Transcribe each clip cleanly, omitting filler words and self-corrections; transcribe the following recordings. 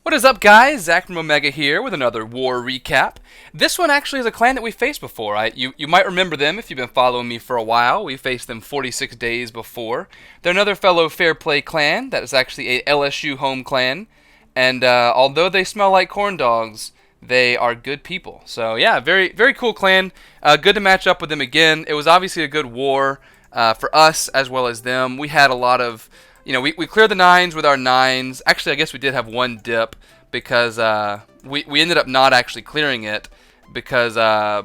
What is up, guys? Zach from Omega here with another war recap. This one actually is a clan that we faced before. You might remember them if you've been following me for a while. We faced them 46 days before. They're another fellow Fair Play clan that is actually a LSU home clan. And although they smell like corn dogs, they are good people. So yeah, very, very cool clan. Good to match up with them again. It was obviously a good war for us as well as them. We had a lot of... we cleared the 9s with our 9s. Actually, I guess we did have one dip because we ended up not actually clearing it because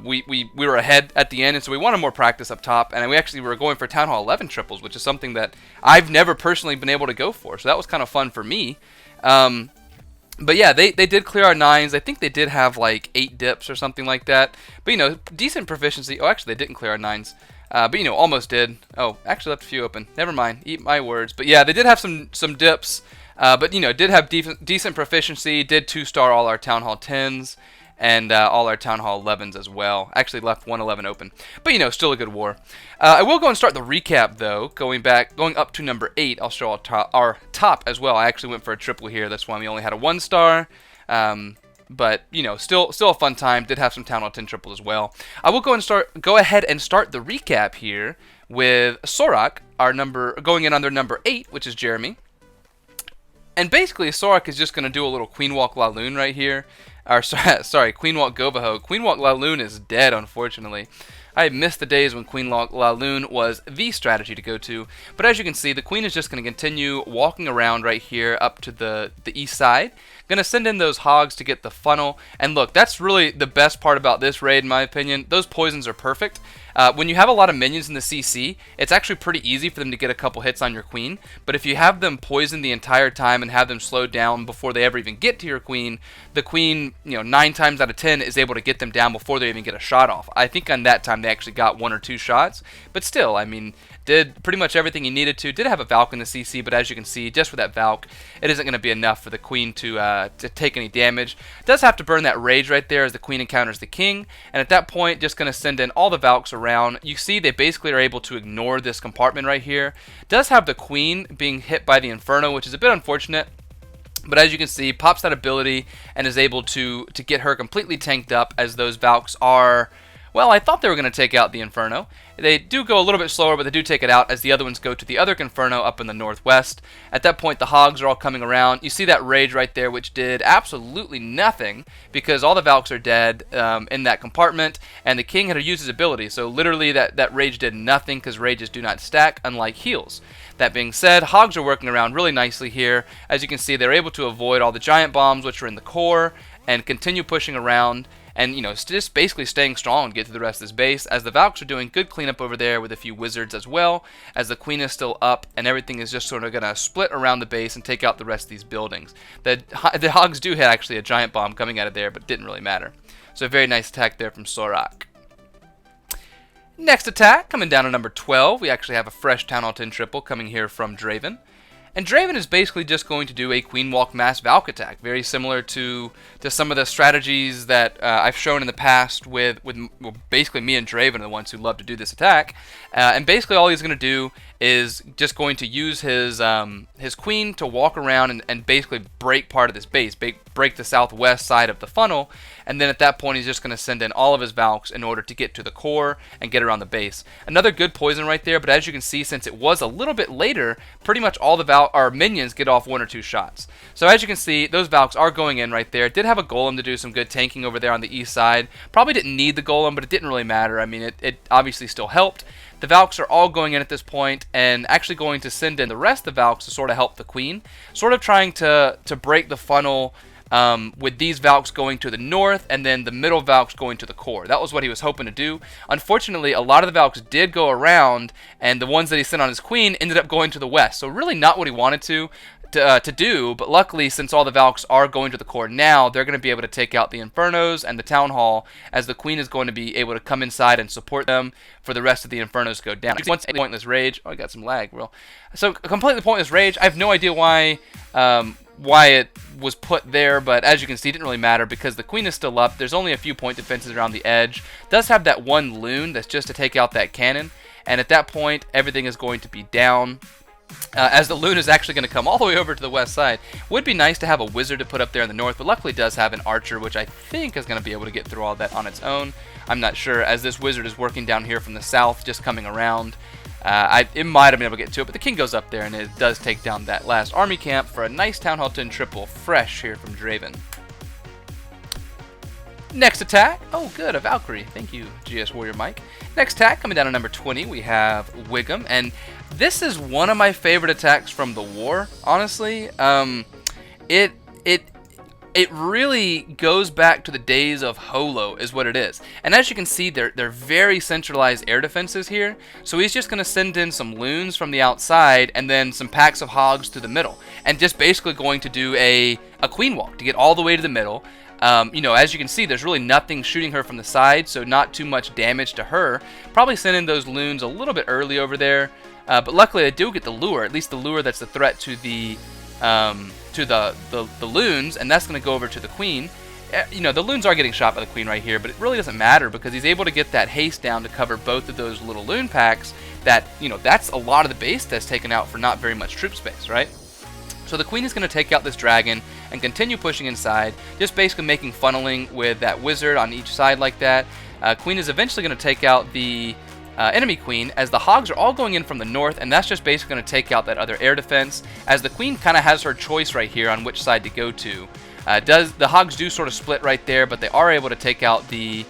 we were ahead at the end, and so we wanted more practice up top, and we actually were going for Town Hall 11 triples, which is something that I've never personally been able to go for, so that was kind of fun for me. But yeah, they did clear our 9s. I think they did have like 8 dips or something like that. But decent proficiency. Oh, actually, they didn't clear our 9s. But almost did. Oh, actually left a few open. Never mind. Eat my words. But yeah, they did have some dips. But did have decent proficiency. Did 2-star all our Town Hall 10s and all our Town Hall 11s as well. Actually left 111 open. But still a good war. I will go and start the recap though. Going up to number 8. I'll show our top as well. I actually went for a triple here. That's why we only had a 1-star. But still a fun time. Did have some Town Hall 10 triples as well. I will go ahead and start the recap here with Sorak, going in under number 8, which is Jeremy. And basically, Sorak is just going to do a little Queen Walk LaLoon right here. Or sorry, Queen Walk GoVaHo. Queen Walk LaLoon is dead, unfortunately. I missed the days when Queen Walk LaLoon was the strategy to go to. But as you can see, the Queen is just going to continue walking around right here up to the east side. Going to send in those hogs to get the funnel. And look, that's really the best part about this raid, in my opinion. Those poisons are perfect. When you have a lot of minions in the CC, it's actually pretty easy for them to get a couple hits on your queen. But if you have them poisoned the entire time and have them slowed down before they ever even get to your queen, the queen, 9 times out of 10 is able to get them down before they even get a shot off. I think on that time they actually got 1 or 2 shots. But still, did pretty much everything he needed to. Did have a Valk in the CC, but as you can see, just for that Valk, it isn't going to be enough for the queen to take any damage. Does have to burn that rage right there as the queen encounters the king, and at that point, just going to send in all the Valks around. You see, they basically are able to ignore this compartment right here. Does have the queen being hit by the Inferno, which is a bit unfortunate. But as you can see, pops that ability and is able to get her completely tanked up as those Valks are... Well, I thought they were going to take out the Inferno. They do go a little bit slower, but they do take it out as the other ones go to the other Inferno up in the northwest. At that point, the hogs are all coming around. You see that rage right there, which did absolutely nothing because all the Valks are dead in that compartment, and the king had to use his ability. So literally, that rage did nothing because rages do not stack, unlike heals. That being said, hogs are working around really nicely here. As you can see, they're able to avoid all the giant bombs, which are in the core, and continue pushing around. And, just basically staying strong and get to the rest of this base, as the Valks are doing good cleanup over there with a few wizards as well, as the queen is still up, and everything is just sort of going to split around the base and take out the rest of these buildings. The hogs do hit actually a giant bomb coming out of there, but it didn't really matter. So a very nice attack there from Sorak. Next attack, coming down to number 12, we actually have a fresh Town Hall 10 triple coming here from Draven. And Draven is basically just going to do a Queen Walk Mass Valk attack, very similar to some of the strategies that I've shown in the past with basically me and Draven are the ones who love to do this attack. And basically all he's going to do is just going to use his queen to walk around and basically break part of this base, break the southwest side of the funnel, and then at that point he's just going to send in all of his Valks in order to get to the core and get around the base. Another good poison right there, but as you can see, since it was a little bit later, pretty much all the minions get off 1 or 2 shots. So as you can see, those Valks are going in right there. Did have a Golem to do some good tanking over there on the east side. Probably didn't need the Golem, but it didn't really matter. It obviously still helped. The Valks are all going in at this point and actually going to send in the rest of the Valks to sort of help the queen. Sort of trying to break the funnel with these Valks going to the north and then the middle Valks going to the core. That was what he was hoping to do. Unfortunately, a lot of the Valks did go around, and the ones that he sent on his queen ended up going to the west. So really not what he wanted to do, but luckily, since all the Valks are going to the core now, they're going to be able to take out the Infernos and the Town Hall, as the queen is going to be able to come inside and support them for the rest of the Infernos to go down. Once a pointless rage. Oh, I got some lag, bro. So a completely pointless rage. I have no idea why it was put there, but as you can see, it didn't really matter because the queen is still up. There's only a few point defenses around the edge. Does have that one loon that's just to take out that cannon, and at that point, everything is going to be down. as the Loon is actually going to come all the way over to the west side. Would be nice to have a wizard to put up there in the north, but luckily it does have an archer, which I think is going to be able to get through all that on its own. I'm not sure, as this wizard is working down here from the south, just coming around. It might have been able to get to it, but the king goes up there, and it does take down that last army camp for a nice Town Hall 10 triple, fresh here from Draven. Next attack, oh good, a Valkyrie. Thank you, GS Warrior Mike. Next attack, coming down to number 20, we have Wiggum, and this is one of my favorite attacks from the war, honestly. It really goes back to the days of HoLo, is what it is. And as you can see, they're very centralized air defenses here. So he's just going to send in some loons from the outside and then some packs of hogs to the middle. And just basically going to do a queen walk to get all the way to the middle. You know, as you can see, there's really nothing shooting her from the side, so not too much damage to her. Probably send in those loons a little bit early over there. But luckily I do get the lure, at least the lure that's the threat to the loons, and that's going to go over to the queen. You know, the loons are getting shot by the queen right here, but it really doesn't matter because he's able to get that haste down to cover both of those little loon packs. That, you know, that's a lot of the base that's taken out for not very much troop space, right? So the queen is going to take out this dragon and continue pushing inside, just basically making funneling with that wizard on each side like that. Queen is eventually going to take out the enemy queen, as the hogs are all going in from the north, and that's just basically going to take out that other air defense, as the queen kind of has her choice right here on which side to go to. The hogs do sort of split right there, but they are able to take out the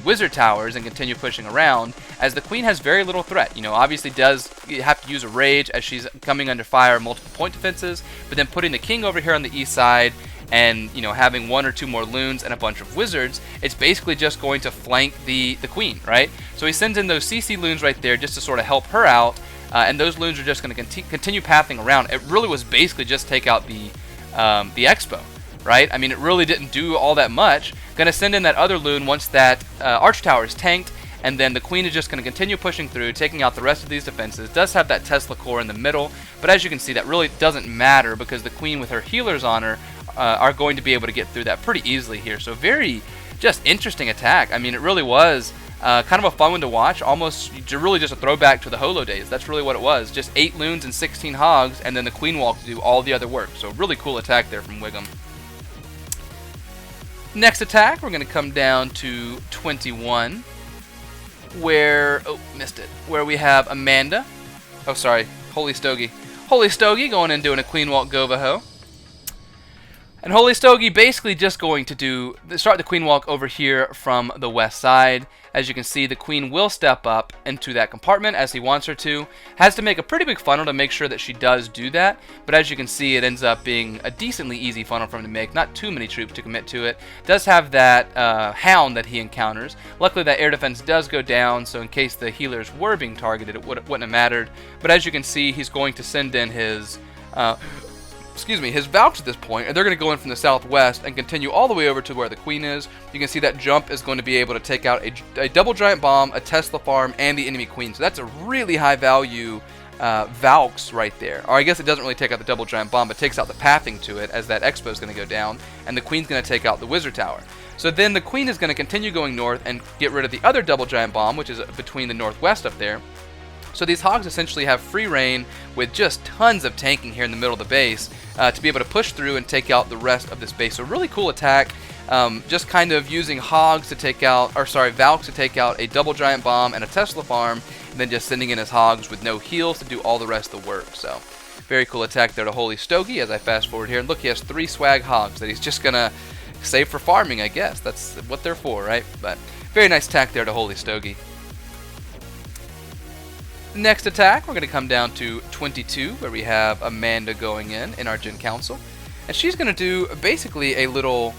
wizard towers and continue pushing around, as the queen has very little threat. You know, obviously does have to use a rage as she's coming under fire, multiple point defenses, but then putting the king over here on the east side and, you know, having one or two more loons and a bunch of wizards, it's basically just going to flank the queen, right? So he sends in those CC loons right there just to sort of help her out, and those loons are just going to continue pathing around. It really was basically just take out the expo, right? I mean, it really didn't do all that much. Going to send in that other loon once that arch tower is tanked, and then the queen is just going to continue pushing through, taking out the rest of these defenses. Does have that Tesla core in the middle, but as you can see, that really doesn't matter because the queen with her healers on her are going to be able to get through that pretty easily here. So very just interesting attack. I mean, it really was kind of a fun one to watch, almost really just a throwback to the HoLo days. That's really what it was, just 8 loons and 16 hogs, and then the queen walk to do all the other work. So really cool attack there from Wiggum. Next attack, we're going to come down to 21, where, oh, missed it, where we have Amanda, oh sorry, Holy Stogie going in doing a queen walk GoVaHo. And Holy Stogie basically just going to start the queen walk over here from the west side. As you can see, the queen will step up into that compartment as he wants her to. Has to make a pretty big funnel to make sure that she does do that. But as you can see, it ends up being a decently easy funnel for him to make. Not too many troops to commit to it. Does have that hound that he encounters. Luckily, that air defense does go down, so in case the healers were being targeted, it wouldn't have mattered. But as you can see, he's going to send in his his Valks at this point, and they're going to go in from the southwest and continue all the way over to where the queen is. You can see that jump is going to be able to take out a double giant bomb, a Tesla farm, and the enemy queen. So that's a really high value Valks right there. Or I guess it doesn't really take out the double giant bomb, but takes out the pathing to it, as that expo is going to go down, and the queen's going to take out the wizard tower. So then the queen is going to continue going north and get rid of the other double giant bomb, which is between the northwest up there. So these hogs essentially have free reign with just tons of tanking here in the middle of the base to be able to push through and take out the rest of this base. So really cool attack, just kind of using hogs to take out, or sorry, Valks to take out a double giant bomb and a Tesla farm, and then just sending in his hogs with no heals to do all the rest of the work. So very cool attack there to Holy Stogie as I fast forward here. And look, he has 3 swag hogs that he's just going to save for farming, I guess. That's what they're for, right? But very nice attack there to Holy Stogie. Next attack, we're going to come down to 22, where we have Amanda going in NRGenCounsel. And she's going to do basically a little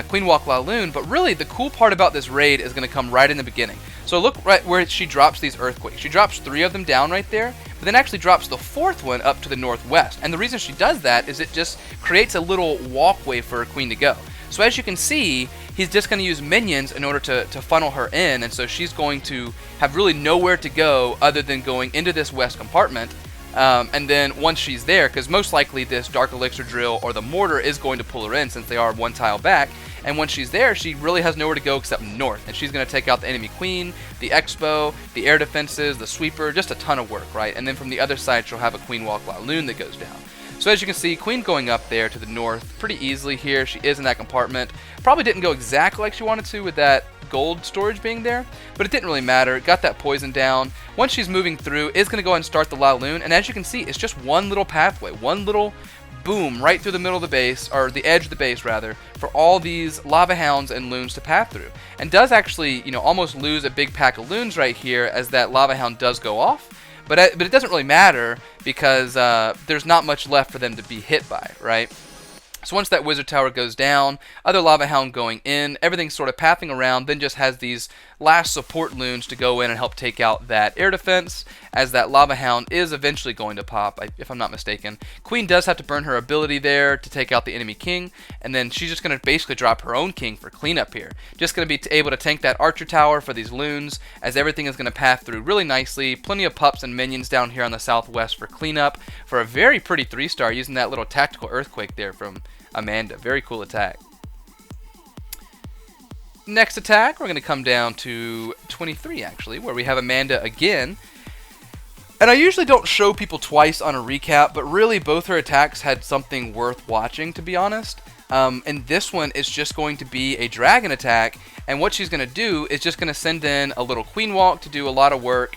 Queen Walk LaLoon, but really the cool part about this raid is going to come right in the beginning. So look right where she drops these earthquakes. She drops 3 of them down right there, but then actually drops the 4th one up to the northwest. And the reason she does that is it just creates a little walkway for her queen to go. So as you can see, he's just going to use minions in order to funnel her in, and so she's going to have really nowhere to go other than going into this west compartment. And then once she's there, because most likely this Dark Elixir drill or the mortar is going to pull her in since they are one tile back, and once she's there, she really has nowhere to go except north, and she's going to take out the enemy queen, the expo, the air defenses, the sweeper, just a ton of work, right? And then from the other side, she'll have a Queen Walk LaLoon that goes down. So as you can see, Queen going up there to the north pretty easily here. She is in that compartment. Probably didn't go exactly like she wanted to with that gold storage being there, but it didn't really matter. Got that poison down. Once she's moving through, is going to go ahead and start the LaLoon, and as you can see, it's just one little pathway, one little boom right through the middle of the base, or the edge of the base rather, for all these lava hounds and loons to path through. And does actually, almost lose a big pack of loons right here as that lava hound does go off. But it doesn't really matter because there's not much left for them to be hit by, right? So once that wizard tower goes down, other lava hound going in, everything's sort of pathing around, then just has these last support loons to go in and help take out that air defense, as that lava hound is eventually going to pop, if I'm not mistaken. Queen does have to burn her ability there to take out the enemy king, and then she's just going to basically drop her own king for cleanup here. Just going to be able to tank that archer tower for these loons, as everything is going to path through really nicely. Plenty of pups and minions down here on the southwest for cleanup, for a very pretty 3-star using that little tactical earthquake there from Amanda. Very cool attack. Next attack, we're going to come down to 23 actually, where we have Amanda again. And I usually don't show people twice on a recap, but really both her attacks had something worth watching, to be honest. And this one is just going to be a dragon attack, and what she's going to do is just going to send in a little queen walk to do a lot of work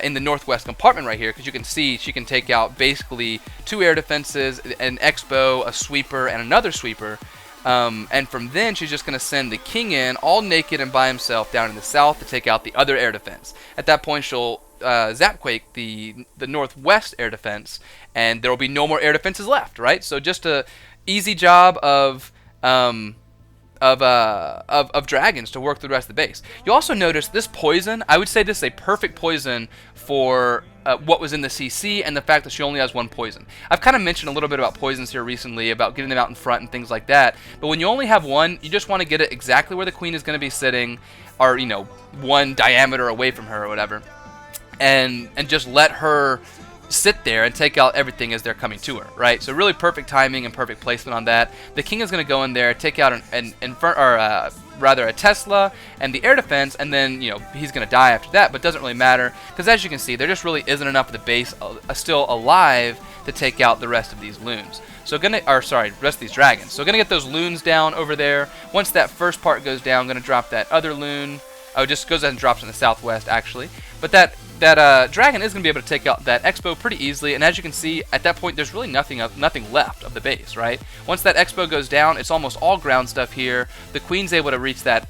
in the northwest compartment right here, because you can see she can take out basically 2 air defenses, an expo, a sweeper, and another sweeper. And from then she's just going to send the king in all naked and by himself down in the south to take out the other air defense. At that point she'll zapquake the northwest air defense, and there will be no more air defenses left, right? So just a easy job of dragons to work through the rest of the base. You also notice this poison. I would say this is a perfect poison for what was in the CC, and the fact that she only has 1 poison. I've kind of mentioned a little bit about poisons here recently, about getting them out in front and things like that, but when you only have 1, you just want to get it exactly where the queen is going to be sitting, or 1 diameter away from her or whatever, and just let her sit there and take out everything as they're coming to her, right? So really perfect timing and perfect placement on that. The king is going to go in there, take out a Tesla and the air defense, and then he's going to die after that, but doesn't really matter, because as you can see, there just really isn't enough of the base still alive to take out the rest of these loons. So rest of these dragons. So gonna get those loons down over there. Once that first part goes down, gonna drop that other loon. Oh, it just goes ahead and drops in the southwest actually. But that dragon is going to be able to take out that expo pretty easily, and as you can see, at that point there's really nothing left of the base, right? Once that expo goes down, it's almost all ground stuff here. The queen's able to reach that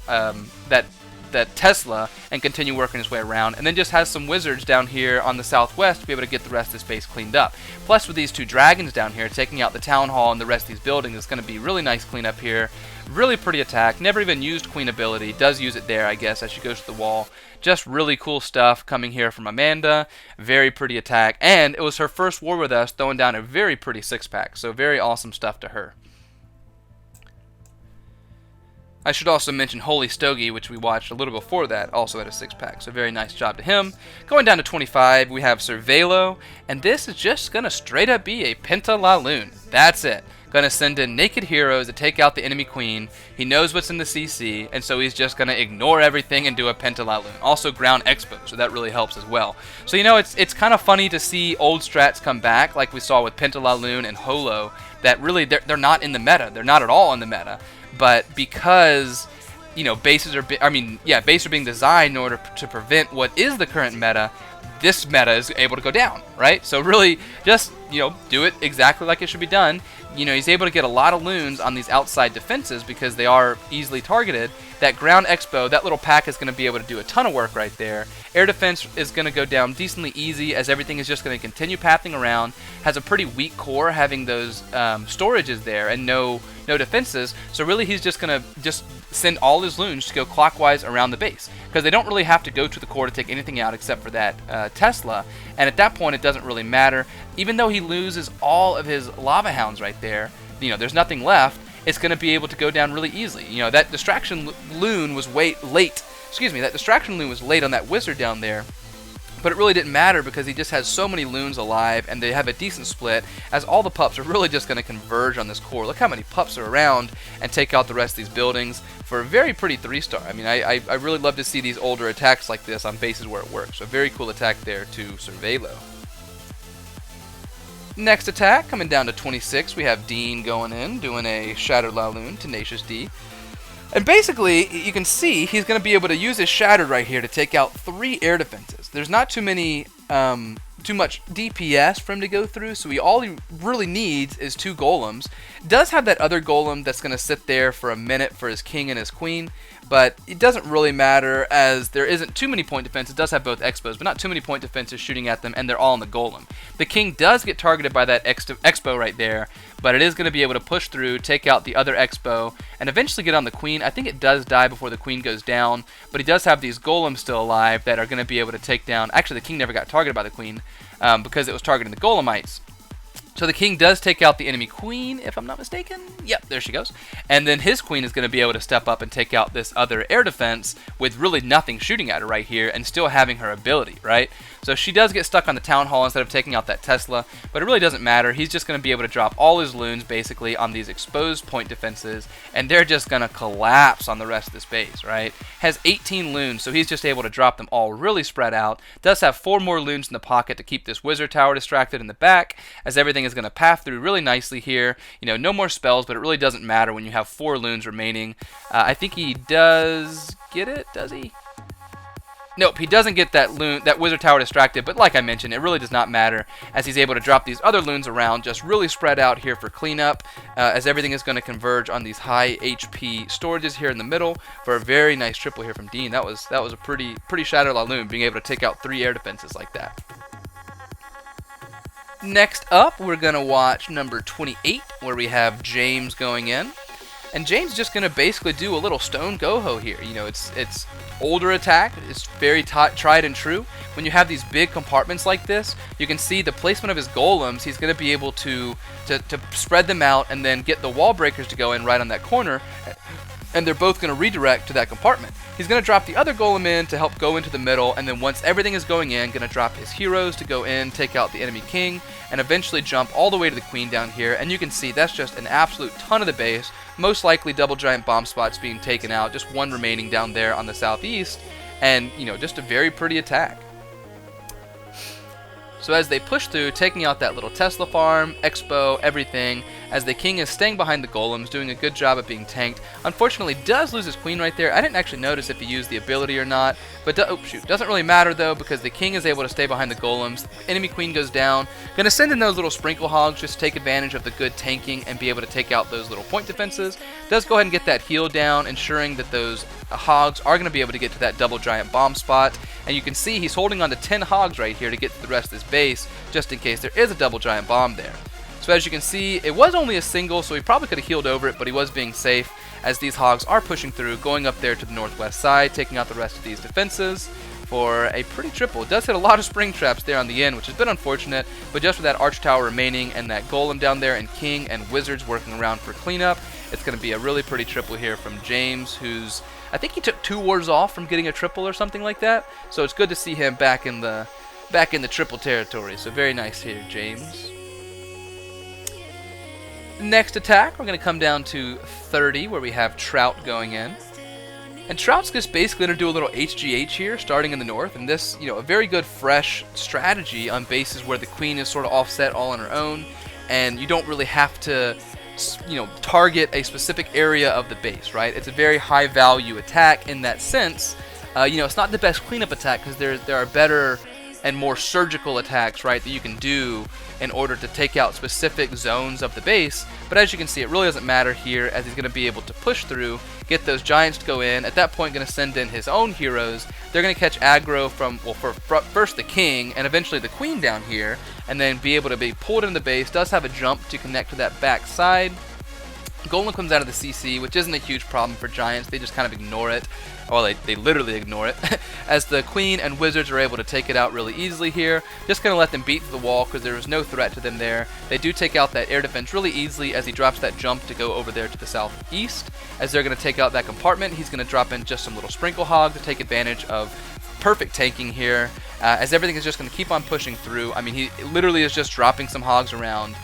Tesla and continue working his way around, and then just has some wizards down here on the southwest to be able to get the rest of this base cleaned up. Plus with these 2 dragons down here taking out the town hall and the rest of these buildings, it's going to be really nice cleanup here. Really pretty attack. Never even used queen ability. Does use it there, I guess, as she goes to the wall. Just really cool stuff coming here from Amanda. Very pretty attack, and it was her first war with us, throwing down a very pretty 6-pack. So very awesome stuff to her. I should also mention Holy Stogie, which we watched a little before that, also had a 6-pack, so very nice job to him. Going down to 25, we have Cervelo, and this is just going to straight up be a Penta LaLoon. That's it. Going to send in naked heroes to take out the enemy queen. He knows what's in the CC, and so he's just going to ignore everything and do a Penta LaLoon. Also ground expo, so that really helps as well. So it's kind of funny to see old strats come back, like we saw with Penta LaLoon and HoLo, that really they're not in the meta. They're not at all in the meta. But because bases are being designed in order to prevent what is the current meta, this meta is able to go down, right? So really just do it exactly like it should be done. He's able to get a lot of loons on these outside defenses because they are easily targeted. That ground expo, that little pack is going to be able to do a ton of work right there. Air defense is going to go down decently easy, as everything is just going to continue pathing around. Has a pretty weak core, having those storages there and no defenses. So really he's just going to send all his loons to go clockwise around the base, because they don't really have to go to the core to take anything out except for that Tesla. And at that point it doesn't really matter. Even though he loses all of his lava hounds right there, there's nothing left. It's going to be able to go down really easily. That distraction loon was late. That distraction loon was late on that wizard down there, But it really didn't matter because he just has so many loons alive, and they have a decent split, as all the pups are really just going to converge on this core. Look how many pups are around, and take out the rest of these buildings for a very pretty 3-star. I mean, I really love to see these older attacks like this on bases where it works. So very cool attack there to Cervelo. Next attack, coming down to 26, we have Dean going in, doing a Shattered LaLoon, TenaciousD. And basically, you can see he's going to be able to use his Shattered right here to take out 3 air defenses. There's not too much DPS for him to go through, so all he really needs is 2 golems. Does have that other golem that's going to sit there for a minute for his king and his queen, but it doesn't really matter as there isn't too many point defense. It does have both expos, but not too many point defenses shooting at them, and they're all on the golem. The king does get targeted by that expo right there, but it is going to be able to push through, take out the other expo, and eventually get on the queen. I think it does die before the queen goes down, but he does have these golems still alive that are going to be able to take down. Actually, the king never got targeted by the queen because it was targeting the golemites. So the king does take out the enemy queen, if I'm not mistaken. Yep, there she goes. And then his queen is going to be able to step up and take out this other air defense with really nothing shooting at her right here and still having her ability, right? So she does get stuck on the town hall instead of taking out that Tesla, but it really doesn't matter. He's just going to be able to drop all his loons basically on these exposed point defenses, and they're just going to collapse on the rest of this base, right? Has 18 loons, so he's just able to drop them all really spread out. Does have 4 more loons in the pocket to keep this wizard tower distracted in the back, as everything is going to path through really nicely here. You know, no more spells, but it really doesn't matter when you have 4 loons remaining. I think he does get it, does he? Nope, he doesn't get that loon, that wizard tower distracted, but like I mentioned, it really does not matter as he's able to drop these other loons around, just really spread out here for cleanup, as everything is going to converge on these high HP storages here in the middle for a very nice triple here from Dean. That was a pretty Shattered LaLoon, being able to take out 3 air defenses like that. Next up, we're going to watch number 28, where we have James going in. And James is just going to basically do a little stone GoHo here. You know, it's older attack. It's very tried and true. When you have these big compartments like this, you can see the placement of his golems. He's going to be able to spread them out and then get the wall breakers to go in right on that corner. And they're both going to redirect to that compartment. He's going to drop the other golem in to help go into the middle, and then once everything is going in, going to drop his heroes to go in, take out the enemy king, and eventually jump all the way to the queen down here. And you can see that's just an absolute ton of the base. Most likely double giant bomb spots being taken out, just 1 remaining down there on the southeast, and you know, just a very pretty attack. So as they push through, taking out that little Tesla farm, expo, everything, as the king is staying behind the golems, doing a good job of being tanked. Unfortunately, does lose his queen right there. I didn't actually notice if he used the ability or not, but doesn't really matter though, because the king is able to stay behind the golems. Enemy queen goes down. Gonna send in those little sprinkle hogs just to take advantage of the good tanking and be able to take out those little point defenses. Does go ahead and get that heal down, ensuring that those hogs are going to be able to get to that double giant bomb spot. And you can see he's holding on to 10 hogs right here to get to the rest of this base, just in case there is a double giant bomb there. So as you can see, it was only a single, so he probably could have healed over it, but he was being safe as these hogs are pushing through, going up there to the northwest side, taking out the rest of these defenses for a pretty triple. It does hit a lot of spring traps there on the end, which has been unfortunate, but just with that arch tower remaining and that golem down there and king and wizards working around for cleanup, it's going to be a really pretty triple here from James, who's, I think he took 2 wars off from getting a triple or something like that, so it's good to see him back in the triple territory. So very nice here, James. Next attack, we're going to come down to 30, where we have Trout going in. And Trout's just basically going to do a little HGH here, starting in the north. And this, you know, a very good, fresh strategy on bases where the queen is sort of offset all on her own. And you don't really have to, you know, target a specific area of the base, right? It's a very high value attack in that sense. You know, it's not the best cleanup attack because there are better and more surgical attacks, right, that you can do in order to take out specific zones of the base. But as you can see, it really doesn't matter here, as he's going to be able to push through, get those giants to go in. At that point, going to send in his own heroes. They're going to catch aggro from, well, first the king and eventually the queen down here, and then be able to be pulled into the base. Does have a jump to connect to that back side. Golem comes out of the CC, which isn't a huge problem for giants. They just kind of ignore it. Well, they literally ignore it. As the queen and wizards are able to take it out really easily here. Just going to let them beat the wall because there was no threat to them there. They do take out that air defense really easily as he drops that jump to go over there to the southeast. As they're going to take out that compartment, he's going to drop in just some little sprinkle hog to take advantage of perfect tanking here, as everything is just going to keep on pushing through. I mean, he literally is just dropping some hogs around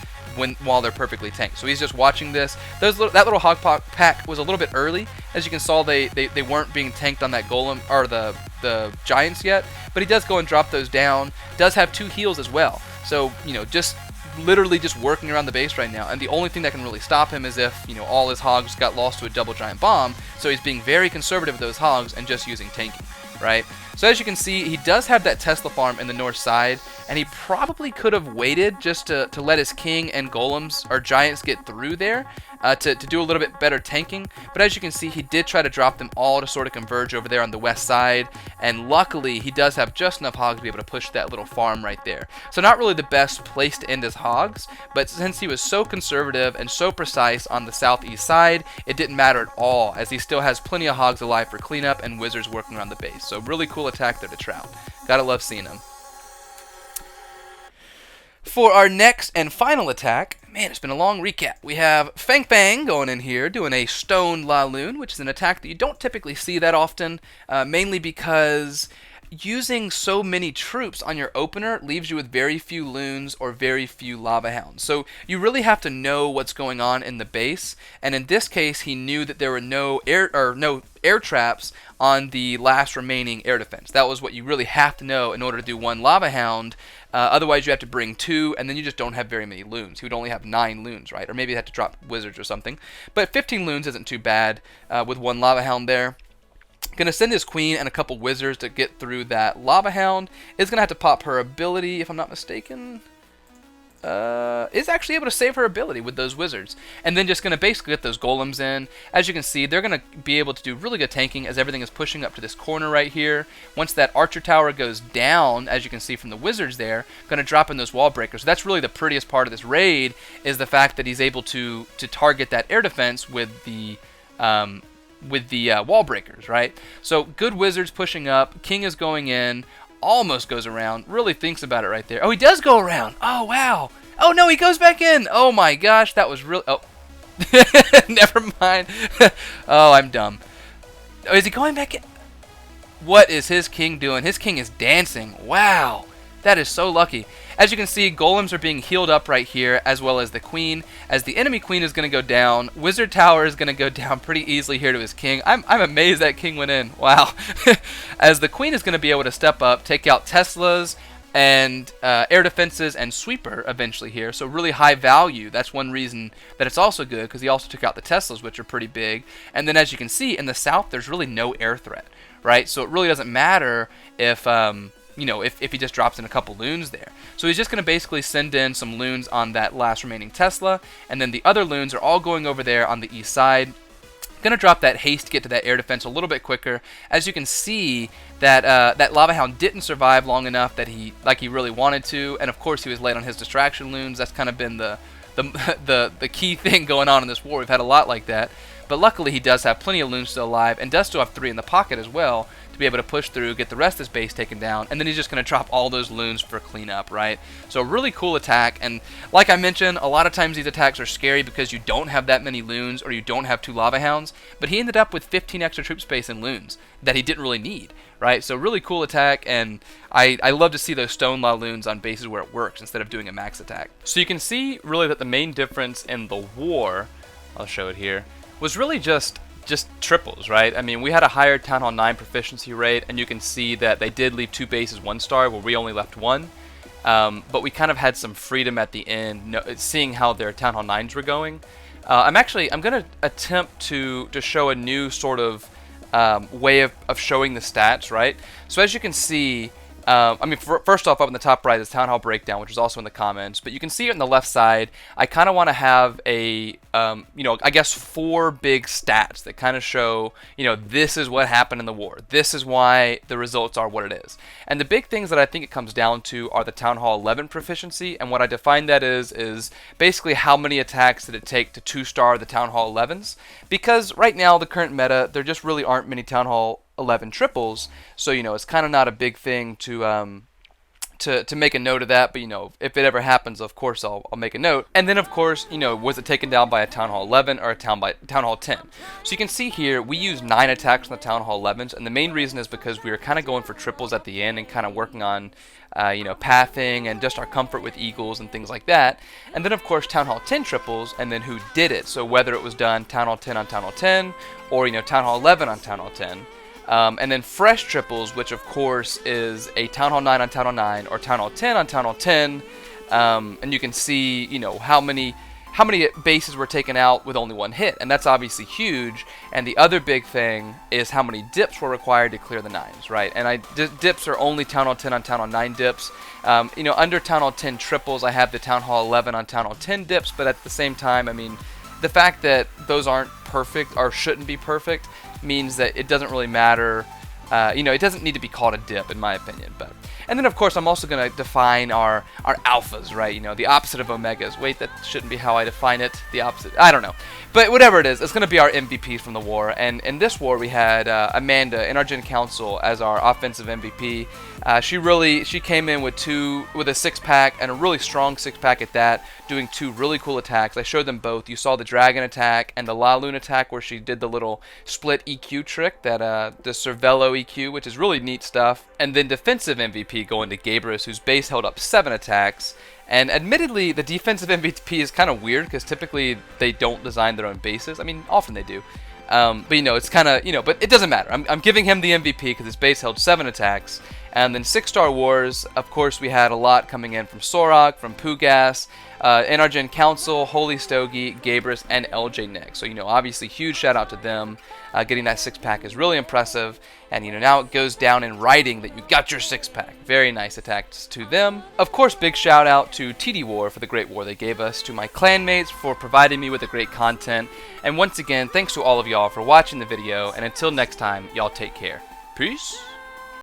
while they're perfectly tanked. So he's just watching this. That little hog pack was a little bit early. As you can saw, they weren't being tanked on that golem or the giants yet, but he does go and drop those down. Does have 2 heals as well. So, you know, just literally just working around the base right now, and the only thing that can really stop him is if, you know, all his hogs got lost to a double giant bomb. So he's being very conservative with those hogs and just using tanking, right? So as you can see, he does have that Tesla farm in the north side, and he probably could have waited just to let his king and golems or giants get through there to do a little bit better tanking. But as you can see, he did try to drop them all to sort of converge over there on the west side, and luckily he does have just enough hogs to be able to push that little farm right there. So not really the best place to end his hogs, but since he was so conservative and so precise on the southeast side, it didn't matter at all, as he still has plenty of hogs alive for cleanup and wizards working around the base. So really cool attack there to Trout. Gotta love seeing him. For our next and final attack, man, it's been a long recap. We have Fang going in here doing a Stone LaLoon, which is an attack that you don't typically see that often, mainly because using so many troops on your opener leaves you with very few loons or very few lava hounds. So you really have to know what's going on in the base, and in this case he knew that there were no air traps on the last remaining air defense. That was what you really have to know in order to do 1 lava hound. Otherwise you have to bring 2, and then you just don't have very many loons. He would only have 9 loons, right? Or maybe you have to drop wizards or something. But 15 loons isn't too bad with 1 lava hound there. Gonna send his queen and a couple wizards to get through that lava hound. Is gonna have to pop her ability, if I'm not mistaken. Is actually able to save her ability with those wizards, and then just gonna basically get those golems in. As you can see, they're gonna be able to do really good tanking as everything is pushing up to this corner right here. Once that archer tower goes down, as you can see from the wizards there, gonna drop in those wall breakers. So that's really the prettiest part of this raid, is the fact that he's able to target that air defense with the wall breakers, right? So good wizards pushing up. King is going in. Almost goes around. Really thinks about it right there. Oh, he does go around. Oh, wow. Oh, no, he goes back in. Oh, my gosh. That was really... Oh. Never mind. Oh, I'm dumb. Oh, is he going back in? What is his king doing? His king is dancing. Wow. That is so lucky. As you can see, golems are being healed up right here, as well as the queen. As the enemy queen is going to go down, wizard tower is going to go down pretty easily here to his king. I'm amazed that king went in. Wow. As the queen is going to be able to step up, take out Teslas and air defenses and sweeper eventually here. So really high value. That's one reason that it's also good, because he also took out the Teslas, which are pretty big. And then as you can see, in the south, there's really no air threat, right? So it really doesn't matter if... you know, if he just drops in a couple loons there. So he's just going to basically send in some loons on that last remaining Tesla, and then the other loons are all going over there on the east side. Going to drop that haste to get to that air defense a little bit quicker. As you can see, that that lava hound didn't survive long enough that he really wanted to, and of course he was late on his distraction loons. That's kind of been the key thing going on in this war. We've had a lot like that. But luckily he does have plenty of loons still alive, and does still have 3 in the pocket as well, to be able to push through, get the rest of his base taken down, and then he's just going to drop all those loons for cleanup, right? So a really cool attack, and like I mentioned, a lot of times these attacks are scary because you don't have that many loons, or you don't have 2 lava hounds, but he ended up with 15 extra troop space and loons that he didn't really need, right? So really cool attack, and I love to see those Stone LaLoons on bases where it works instead of doing a max attack. So you can see really that the main difference in the war, I'll show it here, was really just triples, right? I mean, we had a higher Town Hall 9 proficiency rate, and you can see that they did leave 2 bases 1-star, where we only left 1. But we kind of had some freedom at the end, seeing how their Town Hall 9s were going. I'm going to attempt to show a new sort of way of showing the stats, right? So as you can see, I mean, first off, up in the top right is Town Hall Breakdown, which is also in the comments. But you can see it on the left side. I kind of want to have a, you know, I guess 4 big stats that kind of show, you know, this is what happened in the war. This is why the results are what it is. And the big things that I think it comes down to are the Town Hall 11 proficiency. And what I define that is basically how many attacks did it take to 2-star the Town Hall 11s. Because right now, the current meta, there just really aren't many Town Hall 11 triples, so you know it's kind of not a big thing to to make a note of that, but if it ever happens, of course I'll make a note. And then of course, was it taken down by a Town Hall 11 or a Town Hall 10? So you can see here we use 9 attacks on the Town Hall 11s, and the main reason is because we were kind of going for triples at the end and kind of working on pathing and just our comfort with eagles and things like that. And then of course Town Hall 10 triples, and then who did it. So whether it was done Town Hall 10 on Town Hall 10 or Town Hall 11 on Town Hall 10. And then fresh triples, which of course is a Town Hall 9 on Town Hall 9 or Town Hall 10 on Town Hall 10. And you can see, how many bases were taken out with only 1 hit, and that's obviously huge. And the other big thing is how many dips were required to clear the 9s, right? And dips are only Town Hall 10 on Town Hall 9 dips. Under Town Hall 10 triples, I have the Town Hall 11 on Town Hall 10 dips, but at the same time, I mean, the fact that those aren't perfect or shouldn't be perfect means that it doesn't really matter. It doesn't need to be called a dip, in my opinion. And then of course I'm also going to define our alphas, right? The opposite of omegas. Wait, that shouldn't be how I define it. The opposite. I don't know. But whatever it is, it's going to be our MVPs from the war. And in this war we had Amanda, NRGenCounsel, as our offensive MVP. She came in with a 6-pack, and a really strong 6-pack at that, doing 2 really cool attacks. I showed them both. You saw the dragon attack and the LaLoon attack, where she did the little split EQ trick, that the Cervelo EQ, which is really neat stuff. And then defensive MVP going to Gabrus, whose base held up 7 attacks. And admittedly, the defensive MVP is kind of weird because typically they don't design their own bases. I mean, often they do. But it's kind of, but it doesn't matter. I'm giving him the MVP because his base held 7 attacks. And then 6-star wars, of course, we had a lot coming in from Sorak, from Pugas, NRGenCounsel, Holy Stogie, Gabrus, and LJ Nick. So, obviously, huge shout out to them. Getting that 6-pack is really impressive. And, now it goes down in writing that you got your 6-pack. Very nice attacks to them. Of course, big shout out to TD War for the great war they gave us, to my clanmates for providing me with the great content. And once again, thanks to all of y'all for watching the video. And until next time, y'all take care. Peace.